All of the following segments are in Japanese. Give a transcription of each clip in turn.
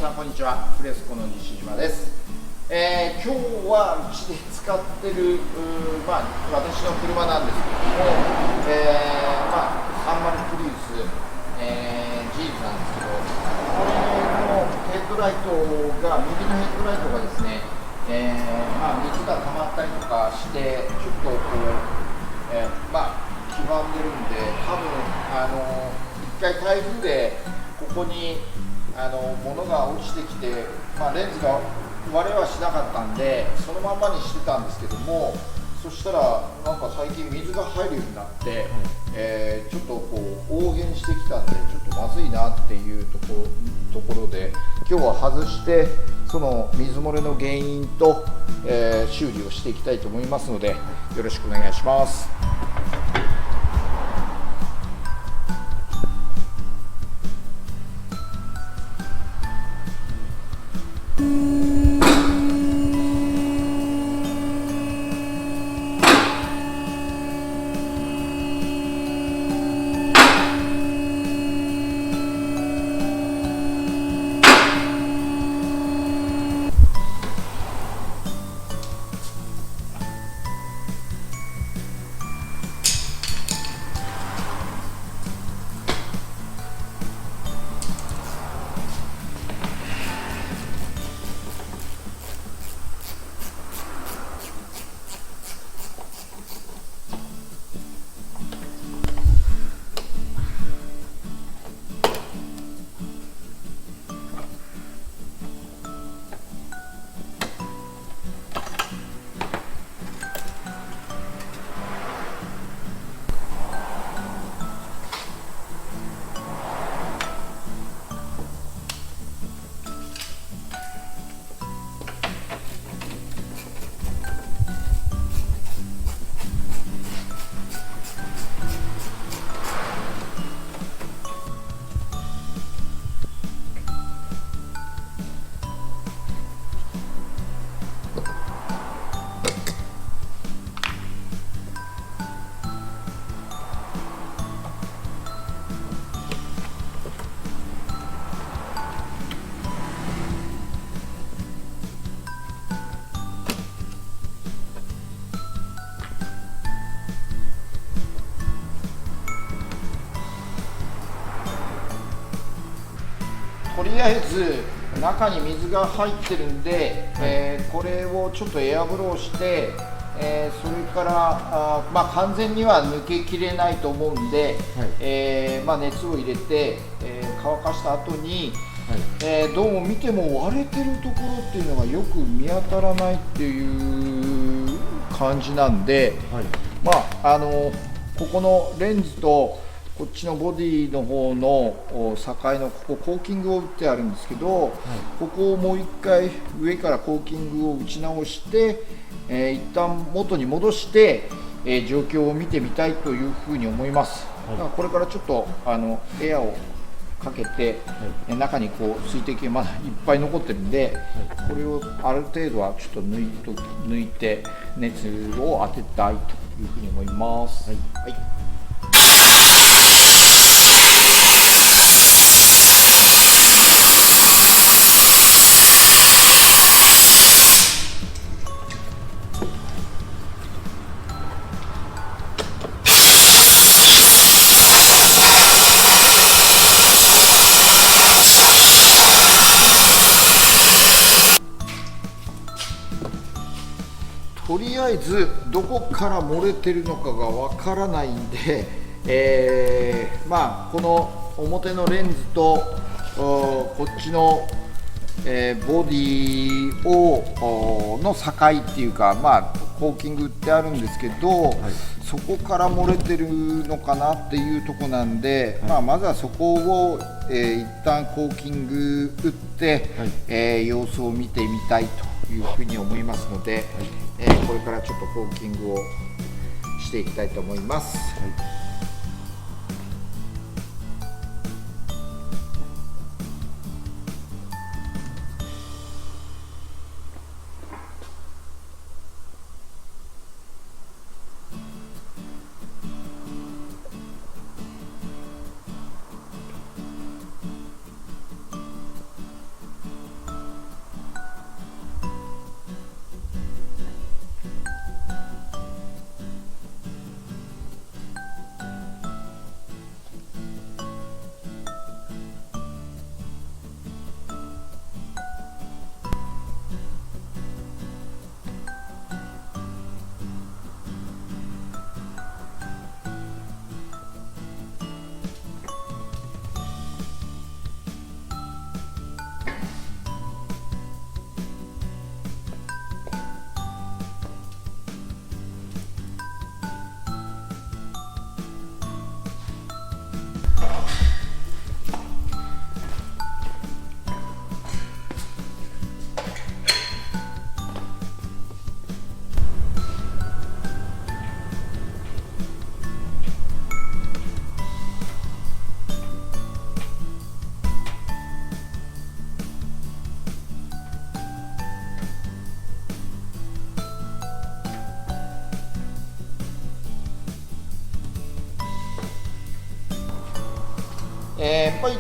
さんこんにちは。フレスコの西島です。今日はうちで使ってる私の車なんですけども、30プリウス、ジーズなんですけど、これのヘッドライトが右のヘッドライトがですね、水が溜まったりとかしてちょっと黄ばんでるんで、多分一回台風でここに物が落ちてきて、レンズが割れはしなかったんでそのまんまにしてたんですけども、そしたらなんか最近水が入るようになって、ちょっと横減してきたんでちょっとまずいなっていうところで今日は外してその水漏れの原因と、修理をしていきたいと思いますのでよろしくお願いします。とりあえず中に水が入ってるんで、これをちょっとエアブローして、それから完全には抜けきれないと思うんで、熱を入れて、乾かした後に、どうも見ても割れてるところっていうのがよく見当たらないっていう感じなんで、ここのレンズとこっちのボディの方の境のここコーキングを打ってあるんですけど、ここをもう一回上からコーキングを打ち直して、一旦元に戻して、状況を見てみたいというふうに思います。だからこれからちょっとエアをかけて、中に水滴がまだいっぱい残ってるんで、これをある程度はちょっと抜いて熱を当てたいというふうに思います。とりあえずどこから漏れてるのかがわからないんで、この表のレンズとこっちの、ボディの境っていうか、コーキングってあるんですけど、そこから漏れてるのかなっていうとこなんで、まずはそこを、一旦コーキング打って、様子を見てみたいというふうに思いますので、これからちょっとコーキングをしていきたいと思います。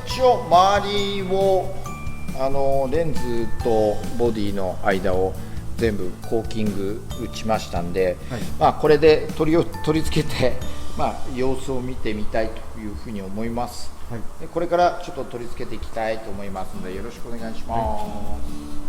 一応周りをレンズとボディの間を全部コーキング打ちましたんで、これで取り付けて、様子を見てみたいというふうに思います。でこれからちょっと取り付けていきたいと思いますのでよろしくお願いします。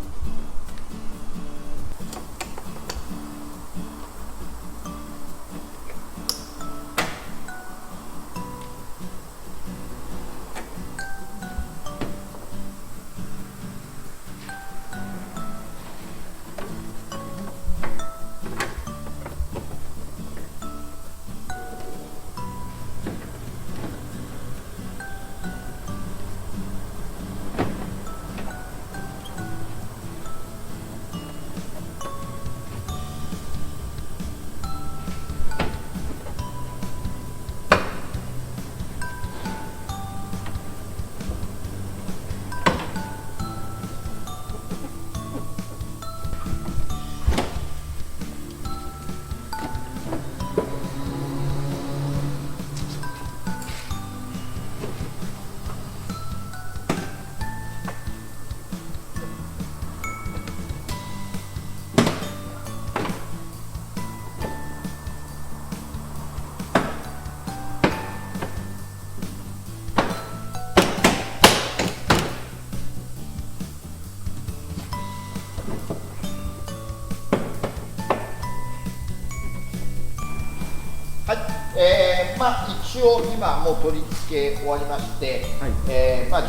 一応今もう取り付け終わりまして、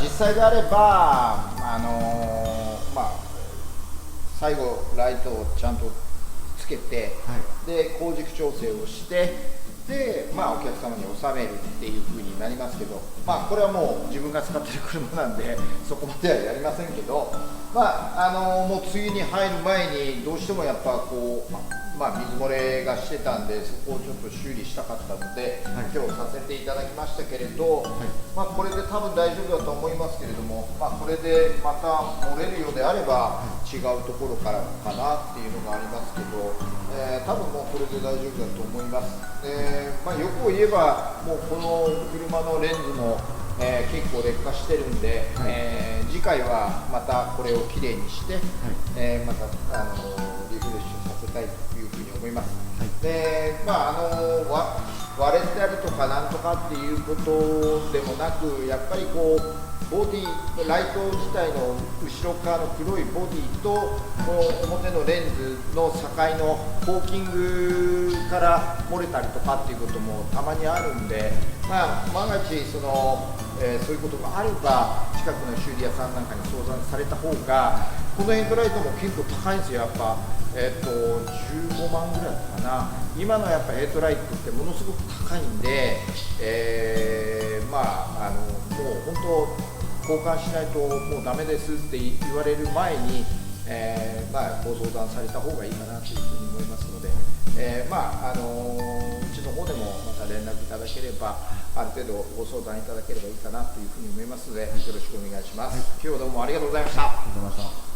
実際であれば、最後ライトをちゃんとつけて、で光軸調整をしてで、お客様に納めるっていう風になりますけど、これはもう自分が使ってる車なんでそこまではやりませんけど、もう梅雨に入る前にどうしてもやっぱこう水漏れがしてたんでそこをちょっと修理したかったので、今日させていただきましたけれど、これで多分大丈夫だと思いますけれども、これでまた漏れるようであれば違うところからかなっていうのがありますけど、多分もうこれで大丈夫だと思います。欲を言えばもうこの車のレンズも結構劣化してるんで、次回はまたこれをきれいにして、またリフレッシュさせたいというふうに思います。で割れたりとかなんとかっていうことでもなく、やっぱりこうボディライト自体の後ろ側の黒いボディとこの表のレンズの境のコーキングから漏れたりとかっていうこともたまにあるんで、万が一そういうことがあれば近くの修理屋さんなんかに相談された方が、このヘッドライトも結構高いんですよ。やっぱ15万ぐらいだったかな。今のやっぱヘッドライトってものすごく高いんで、もう本当交換しないともうダメですって言われる前に、ご相談された方がいいかなというふうに思いますので、うちの方でもまた連絡いただければ、ある程度ご相談いただければいいかなというふうに思いますので、よろしくお願いします。今日はどうもありがとうございました。